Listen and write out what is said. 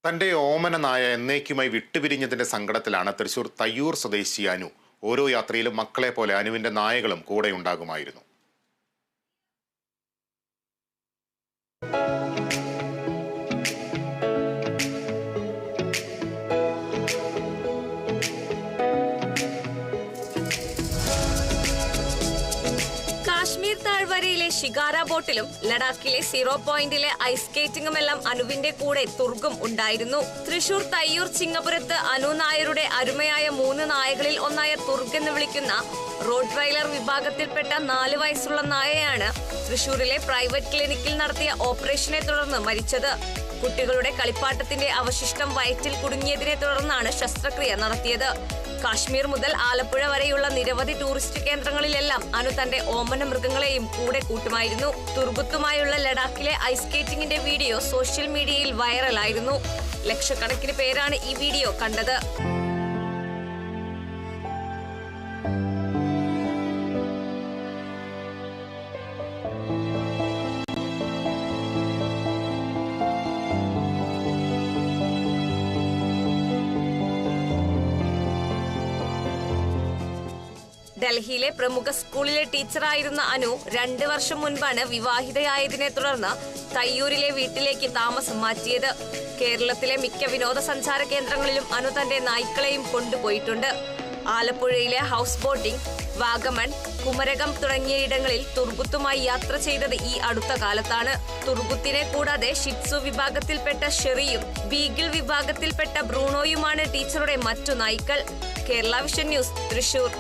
തന്റെ ഓമന നായ എന്നേക്കുമായി വിട്ടുപിരിഞ്ഞതിന്റെ സങ്കടത്തിലാണ് തൃശൂർ തയ്യൂർ സ്വദേശി അനു. ഓരോ യാത്രയിലും മക്കളെ പോലെ അനുവിന്റെ നായകളും കൂടെ ഉണ്ടാകുമായിരുന്നു. കാശ്മീർ താഴ്വരയിലെ ഷിഗാര ബോട്ടിലും ലഡാക്കിലെ 0 പോയിന്റിലെ ഐസ് സ്കേറ്റിംഗുമെല്ലാം അനുവിന്റെ കൂടെ തുർഗും ഉണ്ടായിരുന്നു. തൃശൂർ തയ്യൂർ ചിങ്ങപുരത്ത് അനു നായരുടെ അരുമയായ 3 നായകളിൽ ഒന്നായ തുർഗ് എന്ന് വിളിക്കുന്ന റോഡ് റൈലർ വിഭാഗത്തിൽപ്പെട്ട 4 വയസ്സുള്ള നായയാണ് തൃശൂരിലെ പ്രൈവറ്റ് ക്ലിനിക്കിൽ നടത്തിയ ഓപ്പറേഷനെ തുടർന്ന് മരിച്ചത്. കുട്ടികളുടെ കളിപ്പാട്ടത്തിന്റെ അവശിഷ്ടം വയറ്റിൽ കുടുങ്ങിയതിനെ തുടർന്നാണ് ശസ്ത്രക്രിയ നടത്തിയത്. കാശ്മീർ മുതൽ ആലപ്പുഴ വരെയുള്ള നിരവധി ടൂറിസ്റ്റ് കേന്ദ്രങ്ങളിലെല്ലാം അനു തന്റെ ഓമന മൃഗങ്ങളെയും കൂടെ കൂട്ടുമായിരുന്നു. തുർഗുത്തുമായുള്ള ലഡാക്കിലെ ഐസ് സ്കേറ്റിംഗിന്റെ വീഡിയോ സോഷ്യൽ മീഡിയയിൽ വൈറലായിരുന്നു. ലക്ഷക്കണക്കിന് പേരാണ് ഈ വീഡിയോ കണ്ടത്. ഡൽഹിയിലെ പ്രമുഖ സ്കൂളിലെ ടീച്ചറായിരുന്ന അനു 2 വർഷം മുൻപാണ് വിവാഹിതയായതിനെ തുടർന്ന് തയ്യൂരിലെ വീട്ടിലേക്ക് താമസം മാറ്റിയത്. കേരളത്തിലെ മിക്ക വിനോദസഞ്ചാര കേന്ദ്രങ്ങളിലും അനു തന്റെ നായ്ക്കളെയും കൊണ്ടുപോയിട്ടുണ്ട്. ആലപ്പുഴയിലെ ഹൗസ് ബോട്ടിംഗ്, വാഗമൺ, കുമരകം തുടങ്ങിയ ഇടങ്ങളിൽ തുർഗുത്തുമായി യാത്ര ചെയ്തത് ഈ അടുത്ത കാലത്താണ്. തുർഗുത്തിനെ കൂടാതെ ഷിറ്റ്സു വിഭാഗത്തിൽപ്പെട്ട ഷെറിയും ബീഗിൾ വിഭാഗത്തിൽപ്പെട്ട ബ്രൂണോയുമാണ് ടീച്ചറുടെ മറ്റു നായ്ക്കൾ. Kerala vision news, Thrissur.